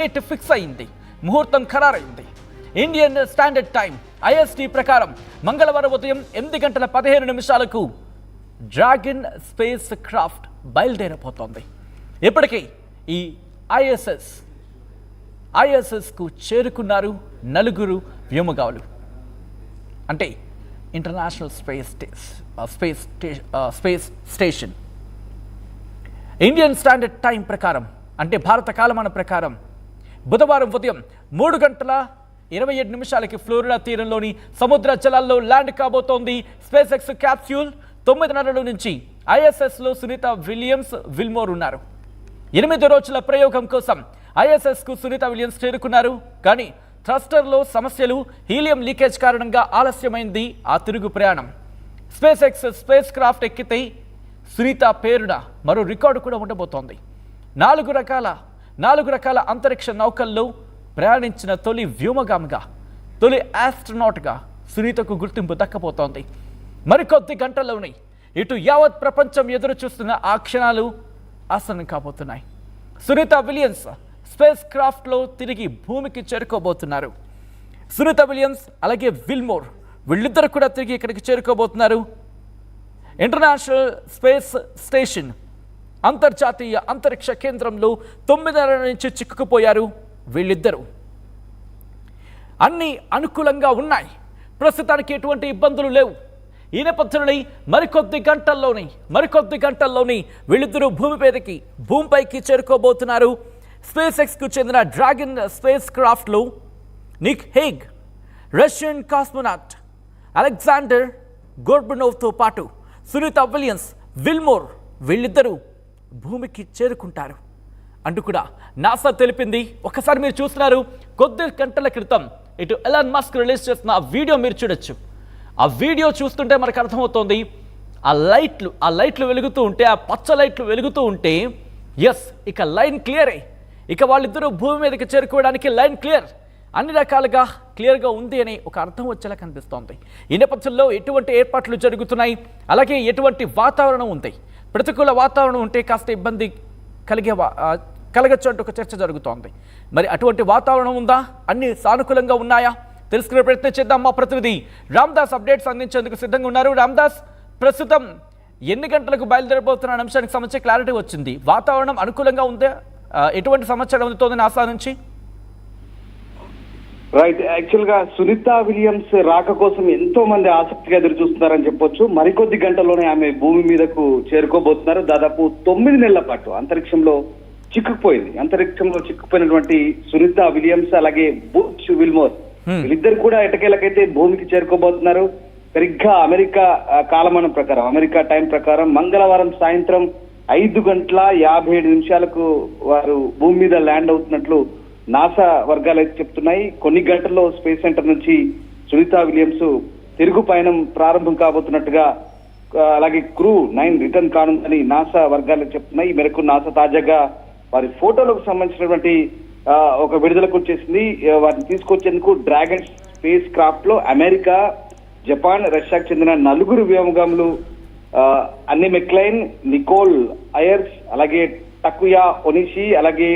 Date fix అయింది, ముహూర్తం ఖరారైంది. Indian standard time IST ప్రకారం మంగళవారం ఉదయం 8:15 డ్రాగన్ స్పేస్ క్రాఫ్ట్ బయలుదేరబోతోంది. ఇప్పటికీ ఈ ISSకు చేరుకున్నారు 4 వ్యోమగాములు. అంటే international space station. Indian standard time ప్రకారం అంటే భారత కాలమాన ప్రకారం బుధవారం ఉదయం 3:27 ఫ్లోరిడా తీరంలోని సముద్ర జలాల్లో ల్యాండ్ కాబోతోంది. స్పేస్ ఎక్స్ క్యాప్స్యూల్ 9:30 నుంచి ISSలో సునీత విలియమ్స్ విల్మోర్ ఉన్నారు. 8 రోజుల ప్రయోగం కోసం ISSకు సునీత విలియమ్స్ చేరుకున్నారు. కానీ థ్రస్టర్లో సమస్యలు, హీలియం లీకేజ్ కారణంగా ఆలస్యమైంది ఆ తిరుగు ప్రయాణం. స్పేస్ ఎక్స్ స్పేస్ క్రాఫ్ట్ ఎక్కితే సునీత పేరున మరో రికార్డు కూడా ఉండబోతోంది. 4 రకాల అంతరిక్ష నౌకల్లో ప్రయాణించిన తొలి వ్యోమగామిగా, తొలి ఆస్ట్రోనాట్గా సునీతకు గుర్తింపు దక్కబోతోంది. మరికొద్ది గంటల్లోనే ఇటు యావత్ ప్రపంచం ఎదురు చూస్తున్న ఆ క్షణాలు ఆసన్నం కాబోతున్నాయి. సునీత విలియమ్స్ స్పేస్ క్రాఫ్ట్లో తిరిగి భూమికి చేరుకోబోతున్నారు. సునీత విలియమ్స్ అలాగే విల్మోర్ వీళ్ళిద్దరు కూడా తిరిగి ఇక్కడికి చేరుకోబోతున్నారు. ఇంటర్నేషనల్ స్పేస్ స్టేషన్ అంతర్జాతీయ అంతరిక్ష కేంద్రంలో 9:30 నుంచి చిక్కుకుపోయారు వీళ్ళిద్దరూ. అన్నీ అనుకూలంగా ఉన్నాయి, ప్రస్తుతానికి ఎటువంటి ఇబ్బందులు లేవు. ఈ నేపథ్యంలో మరికొద్ది గంటల్లోని వీళ్ళిద్దరూ భూమిపైకి చేరుకోబోతున్నారు. స్పేస్ ఎక్స్కు చెందిన డ్రాగన్ స్పేస్ క్రాఫ్ట్లో Nick Hague, Russian cosmonaut Alexander గోర్బనోవ్తో పాటు సునీత విలియమ్స్, విల్మోర్ వీళ్ళిద్దరూ భూమికి చేరుకుంటారు అంటూ కూడా నాసా తెలిపింది. ఒకసారి మీరు చూస్తున్నారు, కొద్ది గంటల క్రితం ఇటు ఎలాన్ మస్క్ రిలీజ్ చేస్తున్న ఆ వీడియో మీరు చూడొచ్చు. ఆ వీడియో చూస్తుంటే మనకు అర్థమవుతోంది, ఆ లైట్లు వెలుగుతూ ఉంటే, ఆ పచ్చ లైట్లు వెలుగుతూ ఉంటే ఎస్ ఇక లైన్ క్లియరే, ఇక వాళ్ళిద్దరూ భూమి మీదకి చేరుకోవడానికి లైన్ క్లియర్, అన్ని రకాలుగా క్లియర్గా ఉంది అని ఒక అర్థం వచ్చేలా కనిపిస్తోంది. ఈ నేపథ్యంలో ఎటువంటి ఏర్పాట్లు జరుగుతున్నాయి, అలాగే ఎటువంటి వాతావరణం ఉంది, ప్రతికూల వాతావరణం ఉంటే కాస్త ఇబ్బంది కలగచ్చు అంటూ ఒక చర్చ జరుగుతోంది. మరి అటువంటి వాతావరణం ఉందా, అన్ని సానుకూలంగా ఉన్నాయా, తెలుసుకునే ప్రయత్నం చేద్దాం. మా ప్రతినిధి రామ్దాస్ అప్డేట్స్ అందించేందుకు సిద్ధంగా ఉన్నారు. రామ్దాస్, ప్రస్తుతం ఎన్ని గంటలకు బయలుదేరబోతున్న అంశానికి సంబంధించి క్లారిటీ వచ్చింది, వాతావరణం అనుకూలంగా ఉందా, ఎటువంటి సమాచారం అందుతోంది నాసా నుంచి? రైట్, యాక్చువల్ గా సునీత విలియమ్స్ రాక కోసం ఎంతో మంది ఆసక్తిగా ఎదురు చూస్తున్నారని చెప్పొచ్చు. మరికొద్ది గంటల్లోనే ఆమె భూమి మీదకు చేరుకోబోతున్నారు. దాదాపు 9 నెలల పాటు అంతరిక్షంలో చిక్కుపోయినటువంటి సునీత విలియమ్స్ అలాగే బూచ్ విల్మోర్ వీళ్ళిద్దరు కూడా ఎటకేలకైతే భూమికి చేరుకోబోతున్నారు. సరిగ్గా అమెరికా కాలమానం ప్రకారం, అమెరికా టైం ప్రకారం మంగళవారం సాయంత్రం 5:57 వారు భూమి మీద ల్యాండ్ అవుతున్నట్లు నాసా వర్గాలు అయితే చెప్తున్నాయి. కొన్ని గంటల్లో స్పేస్ సెంటర్ నుంచి సునీత విలియమ్స్ తిరుగు పయనం ప్రారంభం కాబోతున్నట్టుగా, అలాగే క్రూ 9 రిటర్న్ కానుందని నాసా వర్గాలు చెప్తున్నాయి. ఈ మేరకు నాసా తాజాగా వారి ఫోటోలకు సంబంధించినటువంటి ఒక విడుదలకు వచ్చేసింది. వారిని తీసుకొచ్చేందుకు డ్రాగన్ స్పేస్ క్రాఫ్ట్ లో అమెరికా, జపాన్, రష్యాకు చెందిన 4 వ్యోమగాములు అన్ని మెక్లైన్, నికోల్ అయర్స్, అలాగే టకుయా ఒనిషి, అలాగే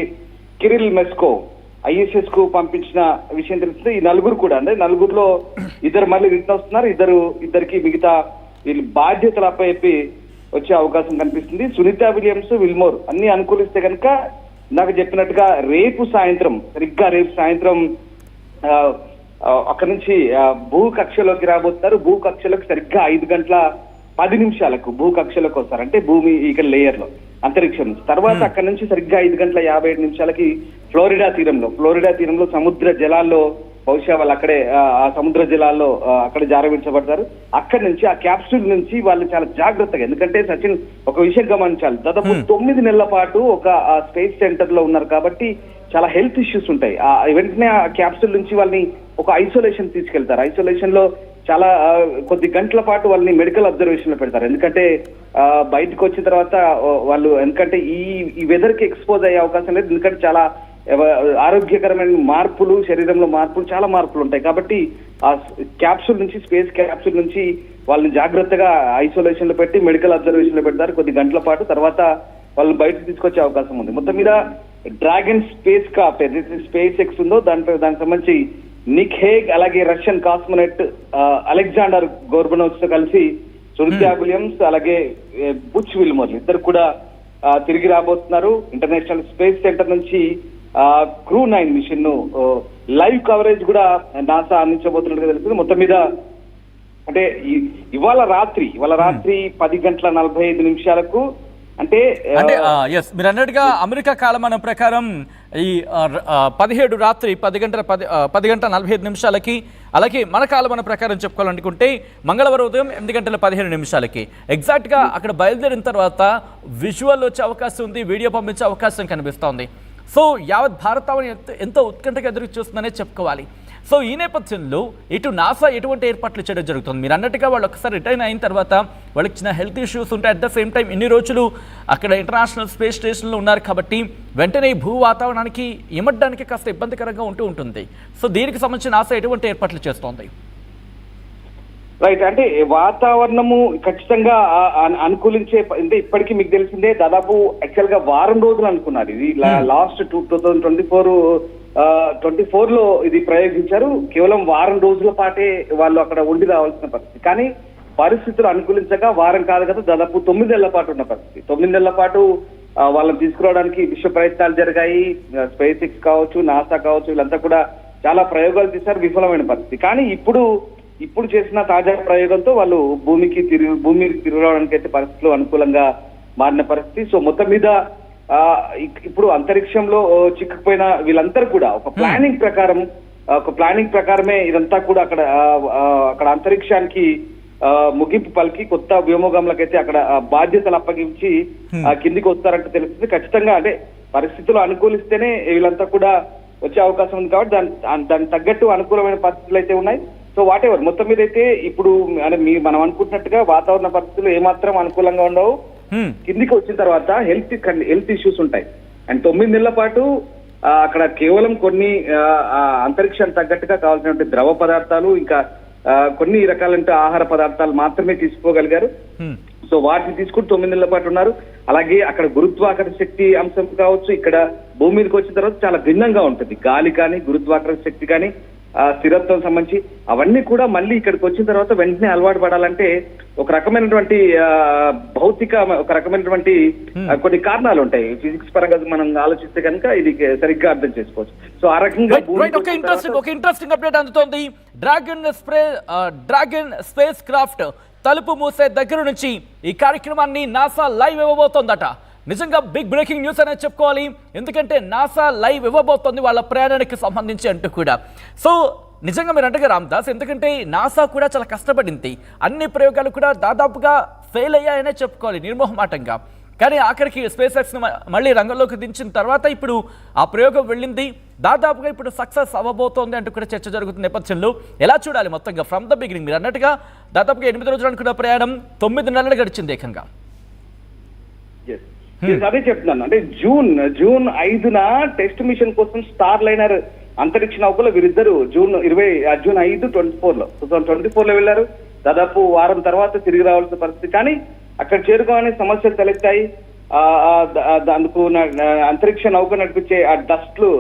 కిరిల్ మెస్కో ISS కు పంపించిన విషయం తెలిసింది. ఈ 4 కూడా అంటే 4లో 2 మళ్ళీ రిటర్న్ వస్తున్నారు. ఇద్దరికి మిగతా వీళ్ళు బాధ్యతలు అప్పచెప్పి వచ్చే అవకాశం కనిపిస్తుంది. సునీత విలియమ్స్, విల్మోర్ అన్ని అనుకూలిస్తే కనుక నాకు చెప్పినట్టుగా సరిగ్గా రేపు సాయంత్రం అక్కడి నుంచి భూకక్షలోకి రాబోతున్నారు. భూకక్షలోకి సరిగ్గా 5:10 భూకక్షలోకి వస్తారు. అంటే భూమి ఇక్కడ లేయర్ లో అంతరిక్షం నుంచి తర్వాత అక్కడి నుంచి సరిగ్గా 5:57 ఫ్లోరిడా తీరంలో సముద్ర జలాల్లో, బహుశా వాళ్ళు అక్కడే ఆ సముద్ర జలాల్లో అక్కడే జారవించబడతారు. అక్కడి నుంచి ఆ క్యాప్సూల్ నుంచి వాళ్ళు చాలా జాగ్రత్తగా, ఎందుకంటే సచిన్ ఒక విషయం గమనించాలి, దాదాపు 9 నెలల పాటు ఒక స్పేస్ సెంటర్ లో ఉన్నారు కాబట్టి చాలా హెల్త్ ఇష్యూస్ ఉంటాయి. వెంటనే ఆ క్యాప్సూల్ నుంచి వాళ్ళని ఒక ఐసోలేషన్ తీసుకెళ్తారు. ఐసోలేషన్ లో చాలా కొద్ది గంటల పాటు వాళ్ళని మెడికల్ అబ్జర్వేషన్ లో పెడతారు. ఎందుకంటే బయటకు వచ్చిన తర్వాత వాళ్ళు ఈ వెదర్ కి ఎక్స్పోజ్ అయ్యే అవకాశం లేదు. ఎందుకంటే చాలా ఆరోగ్యకరమైన మార్పులు, శరీరంలో చాలా మార్పులు ఉంటాయి. కాబట్టి ఆ క్యాప్సూల్ నుంచి, స్పేస్ క్యాప్సూల్ నుంచి వాళ్ళని జాగ్రత్తగా ఐసోలేషన్ లో పెట్టి మెడికల్ అబ్జర్వేషన్ లో పెడతారు కొద్ది గంటల పాటు. తర్వాత వాళ్ళు బయటకు తీసుకొచ్చే అవకాశం ఉంది. మొత్తం మీద డ్రాగన్ స్పేస్ క్రాఫ్ట్ ఏదైతే స్పేస్ ఎక్స్ ఉందో దానికి సంబంధించి నిక్ హేగ్ అలాగే రష్యన్ కాస్మోనెట్ అలెగ్జాండర్ గోర్బనోవ్ తో కలిసి సునితా విలియమ్స్ అలాగే బుచ్ విల్మోర్ ఇద్దరు కూడా తిరిగి రాబోతున్నారు. ఇంటర్నేషనల్ స్పేస్ సెంటర్ నుంచి క్రూ 9 మిషన్ ను లైవ్ కవరేజ్ కూడా నాసా అందించబోతున్నట్టుగా తెలుస్తుంది. మొత్తం మీద అంటే ఇవాళ రాత్రి 10:45 అంటే మీరు అన్నట్టుగా అమెరికా కాలమానం ప్రకారం ఈ 17 రాత్రి 10:45 అలాగే మన కాలమానం ప్రకారం చెప్పుకోవాలనుకుంటే మంగళవారం ఉదయం 8:15 ఎగ్జాక్ట్గా అక్కడ బయలుదేరిన తర్వాత విజువల్ వచ్చే అవకాశం ఉంది, వీడియో పంపించే అవకాశం కనిపిస్తోంది. సో యావత్ భారతావని ఎంతో ఉత్కంఠగా ఎదురు చూస్తుందనే చెప్పుకోవాలి. సో ఈ నేపథ్యంలో ఇటు నాసా ఎటువంటి ఏర్పాట్లు చేయడం జరుగుతుంది? మీరు అన్నట్టుగా వాళ్ళు ఒకసారి రిటైర్ అయిన తర్వాత వాళ్ళకి చిన్న హెల్త్ ఇష్యూస్ ఉంటాయి. అట్ ద సేమ్ టైం ఇన్ని రోజులు అక్కడ ఇంటర్నేషనల్ స్పేస్ స్టేషన్లో ఉన్నారు కాబట్టి వెంటనే భూ వాతావరణానికి ఇమడ్డానికి కాస్త ఇబ్బందికరంగా ఉంటుంది. సో దీనికి సంబంధించి నాసా ఎటువంటి ఏర్పాట్లు చేస్తోంది? రైట్, అంటే వాతావరణము ఖచ్చితంగా అనుకూలించే అంటే ఇప్పటికీ మీకు తెలిసిందే దాదాపు యాక్చువల్ గా వారం రోజులు అనుకున్నారు. ఇది లాస్ట్ 2024 లో ఇది ప్రయోగించారు. కేవలం వారం రోజుల పాటే వాళ్ళు అక్కడ ఉండి రావాల్సిన పరిస్థితి. కానీ పరిస్థితులు అనుకూలించగా వారం కాదు కదా, దాదాపు 9 నెలల పాటు ఉన్న పరిస్థితి. 9 నెలల పాటు వాళ్ళని తీసుకురావడానికి విశ్వ ప్రయత్నాలు జరిగాయి. స్పేస్ ఎక్స్ కావచ్చు, నాసా కావచ్చు, వీళ్ళంతా కూడా చాలా ప్రయోగాలు చేశారు, విఫలమైన పరిస్థితి. కానీ ఇప్పుడు చేసిన తాజా ప్రయోగంతో వాళ్ళు భూమికి తిరగడానికి అయితే పరిస్థితులు అనుకూలంగా మారిన పరిస్థితి. సో మొత్తం మీద ఇప్పుడు అంతరిక్షంలో చిక్కుపోయిన వీళ్ళందరూ కూడా ఒక ప్లానింగ్ ప్రకారమే ఇదంతా కూడా అక్కడ అంతరిక్షానికి ముగింపు పలికి కొత్త వ్యోమగాములకైతే అక్కడ బాధ్యతలు అప్పగించి కిందికి వస్తారంటే తెలుస్తుంది. ఖచ్చితంగా అంటే పరిస్థితులు అనుకూలిస్తేనే వీళ్ళంతా కూడా వచ్చే అవకాశం ఉంది కాబట్టి దానికి తగ్గట్టు అనుకూలమైన పరిస్థితులు అయితే ఉన్నాయి. సో వాటెవర్ మొత్తం మీద అయితే ఇప్పుడు మనం అనుకుంటున్నట్టుగా వాతావరణ పరిస్థితులు ఏమాత్రం అనుకూలంగా ఉండవు. కిందికి వచ్చిన తర్వాత హెల్త్ ఇష్యూస్ ఉంటాయి. అండ్ 9 నెలల పాటు అక్కడ కేవలం కొన్ని అంతరిక్షానికి తగ్గట్టుగా కావాల్సినటువంటి ద్రవ పదార్థాలు ఇంకా కొన్ని రకాలంటే ఆహార పదార్థాలు మాత్రమే తీసుకోగలిగారు. సో వాటిని తీసుకుని 9 నెలల పాటు ఉన్నారు. అలాగే అక్కడ గురుత్వాకర్షణ శక్తి అంశం కావచ్చు, ఇక్కడ భూమి మీదకి వచ్చిన తర్వాత చాలా భిన్నంగా ఉంటుంది. గాలి కానీ గురుత్వాకర్షణ శక్తి కానీ స్థిరత్వం సంబంధించి అవన్నీ కూడా మళ్ళీ ఇక్కడికి వచ్చిన తర్వాత వెంటనే అలవాటు పడాలంటే ఒక రకమైనటువంటి ఒక రకమైనటువంటి కొన్ని కారణాలు ఉంటాయి. ఫిజిక్స్ పరంగా మనం ఆలోచిస్తే కనుక ఇది సరిగ్గా అర్థం చేసుకోవచ్చు. సో ఆ రకంగా ఒక ఇంట్రెస్టింగ్ అప్డేట్ అందుతోంది. డ్రాగన్ స్పేస్ క్రాఫ్ట్ తలుపు మూసే దగ్గర నుంచి ఈ కార్యక్రమాన్ని నాసా లైవ్ ఇవ్వబోతోందట. నిజంగా బిగ్ బ్రేకింగ్ న్యూస్ అనేది చెప్పుకోవాలి. ఎందుకంటే నాసా లైవ్ ఇవ్వబోతోంది వాళ్ళ ప్రయాణానికి సంబంధించి అంటూ కూడా. సో నిజంగా మీరు అంటగా రామ్దాస్, ఎందుకంటే నాసా కూడా చాలా కష్టపడింది. అన్ని ప్రయోగాలు కూడా దాదాపుగా ఫెయిల్ అయ్యాయనే చెప్పుకోవాలి నిర్మోహమాటంగా. కానీ ఆఖరికి స్పేస్ ఎక్స్ను మళ్ళీ రంగంలోకి దించిన తర్వాత ఇప్పుడు ఆ ప్రయోగం వెళ్ళింది, దాదాపుగా ఇప్పుడు సక్సెస్ అవ్వబోతోంది అంటూ కూడా చర్చ జరుగుతున్న నేపథ్యంలో ఎలా చూడాలి మొత్తంగా ఫ్రమ్ ద బిగినింగ్? మీరు అన్నట్టుగా దాదాపుగా 8 రోజులు అనుకున్న ప్రయాణం 9 నెలలు గడిచింది ఏకంగా. అదే చెప్తున్నాను, అంటే జూన్ 5న టెస్ట్ మిషన్ కోసం స్టార్ లైనర్ అంతరిక్ష నౌకలో వీరిద్దరు జూన్ 5, 2024 లో వెళ్లారు. దాదాపు వారం తర్వాత తిరిగి రావాల్సిన పరిస్థితి. కానీ అక్కడ చేరుకోవాలని సమస్యలు తలెత్తాయి. అందుకు అంతరిక్ష నౌక నడిపించే ఆ డస్ట్లు